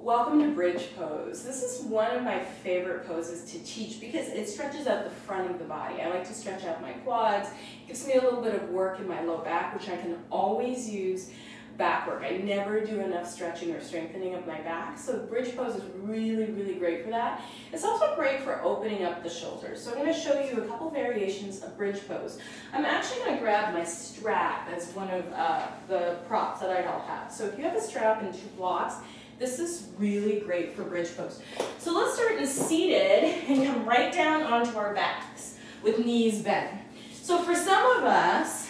Welcome to bridge pose. This is one of my favorite poses to teach because it stretches out the front of the body. I like to stretch out my quads. It gives me a little bit of work in my low back, which I can always use back work. I never do enough stretching or strengthening of my back, so bridge pose is really, really great for that. It's also great for opening up the shoulders. So I'm going to show you a couple variations of bridge pose. I'm actually going to grab my strap as one of the props that I all have. So if you have a strap and 2 blocks, this is really great for bridge pose. So let's start in seated and come right down onto our backs with knees bent. So for some of us,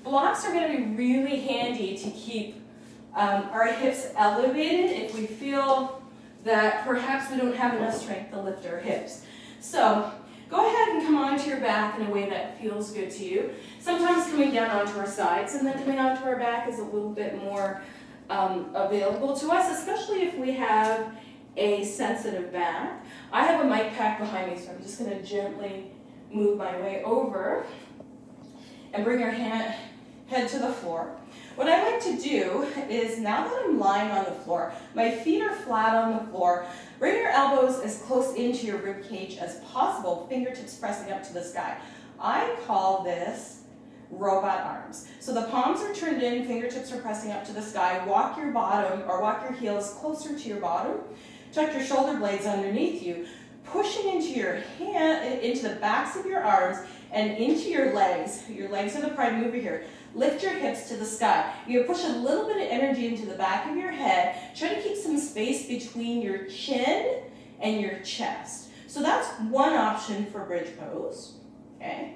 blocks are going to be really handy to keep our hips elevated if we feel that perhaps we don't have enough strength to lift our hips. So go ahead and come onto your back in a way that feels good to you. Sometimes coming down onto our sides and then coming onto our back is a little bit more available to us, especially if we have a sensitive back. I have a mic pack behind me, so I'm just going to gently move my way over and bring your head to the floor. What I like to do is, now that I'm lying on the floor, my feet are flat on the floor, bring your elbows as close into your rib cage as possible, fingertips pressing up to the sky. I call this robot arms. So the palms are turned in, fingertips are pressing up to the sky. Walk your bottom, or walk your heels closer to your bottom. Tuck your shoulder blades underneath you, pushing into your hand, into the backs of your arms and into your legs. Your legs are the prime mover here. Lift your hips to the sky. You push a little bit of energy into the back of your head. Try to keep some space between your chin and your chest. So that's one option for bridge pose. Okay.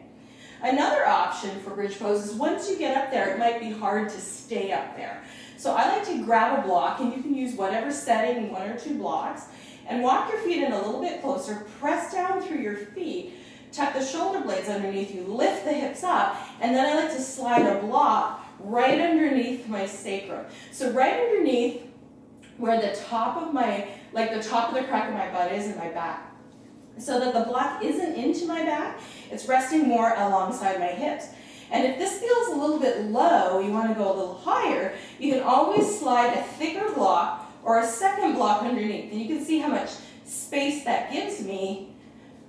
Another option for bridge pose is once you get up there, it might be hard to stay up there. So I like to grab a block, and you can use whatever setting, 1 or 2 blocks, and walk your feet in a little bit closer, press down through your feet, tuck the shoulder blades underneath you, lift the hips up, and then I like to slide a block right underneath my sacrum. So right underneath where the top of my, like the top of the crack of my butt is in my back, so that the block isn't into my back, it's resting more alongside my hips. And if this feels a little bit low, you want to go a little higher, you can always slide a thicker block or a second block underneath. And you can see how much space that gives me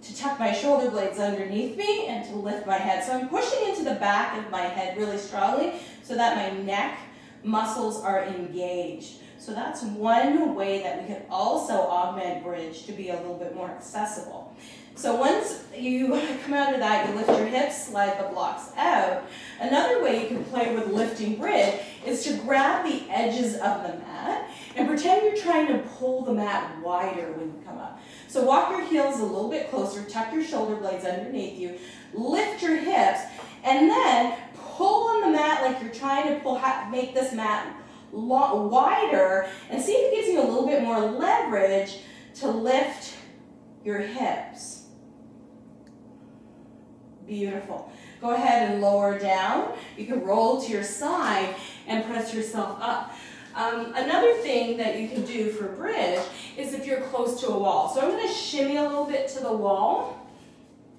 to tuck my shoulder blades underneath me and to lift my head. So I'm pushing into the back of my head really strongly so that my neck muscles are engaged. So that's one way that we can also augment bridge to be a little bit more accessible. So once you come out of that, you lift your hips, slide the blocks out. Another way you can play with lifting bridge is to grab the edges of the mat and pretend you're trying to pull the mat wider when you come up. So walk your heels a little bit closer, tuck your shoulder blades underneath you, lift your hips, and then pull on the mat like you're trying to make this mat wider, and see if it gives you a little bit more leverage to lift your hips. Beautiful. Go ahead and lower down. You can roll to your side and press yourself up. Another thing that you can do for bridge is if you're close to a wall. So I'm going to shimmy a little bit to the wall.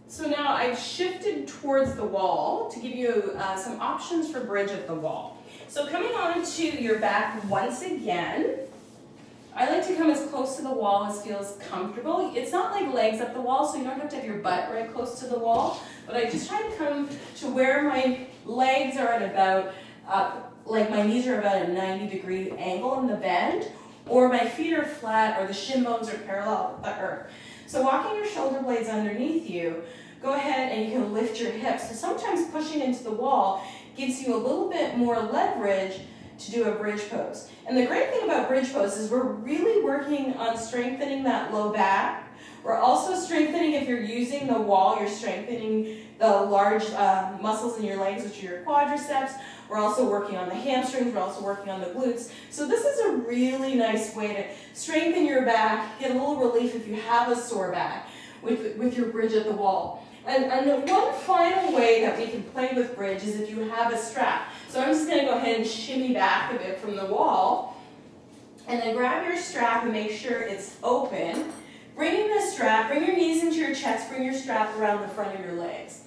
So now I've shifted towards the wall to give you some options for bridge at the wall. So coming onto your back once again, I like to come as close to the wall as feels comfortable. It's not like legs up the wall, so you don't have to have your butt right close to the wall, but I just try to come to where my legs are at about, like my knees are about a 90-degree angle in the bend, or my feet are flat, or the shin bones are parallel with the earth. So walking your shoulder blades underneath you, go ahead and you can lift your hips. So sometimes pushing into the wall gives you a little bit more leverage to do a bridge pose. And the great thing about bridge pose is we're really working on strengthening that low back. We're also strengthening, if you're using the wall, you're strengthening the large muscles in your legs, which are your quadriceps. We're also working on the hamstrings. We're also working on the glutes. So this is a really nice way to strengthen your back, get a little relief if you have a sore back with your bridge at the wall. And one final way that we can play with bridge is if you have a strap. So I'm just going to go ahead and shimmy back a bit from the wall, and then grab your strap and make sure it's open. Bring in the strap, bring your knees into your chest, bring your strap around the front of your legs.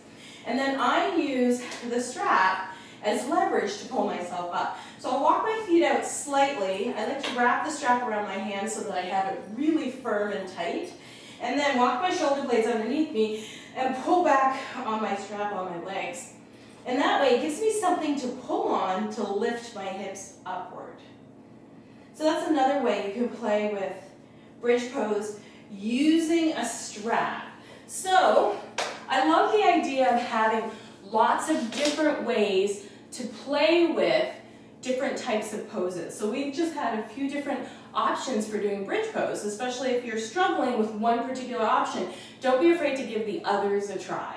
And then I use the strap as leverage to pull myself up. So I'll walk my feet out slightly. I like to wrap the strap around my hands so that I have it really firm and tight. And then walk my shoulder blades underneath me and pull back on my strap on my legs. And that way it gives me something to pull on to lift my hips upward. So that's another way you can play with bridge pose using a strap. So I love the idea of having lots of different ways to play with different types of poses. So we've just had a few different options for doing bridge pose, especially if you're struggling with one particular option. Don't be afraid to give the others a try.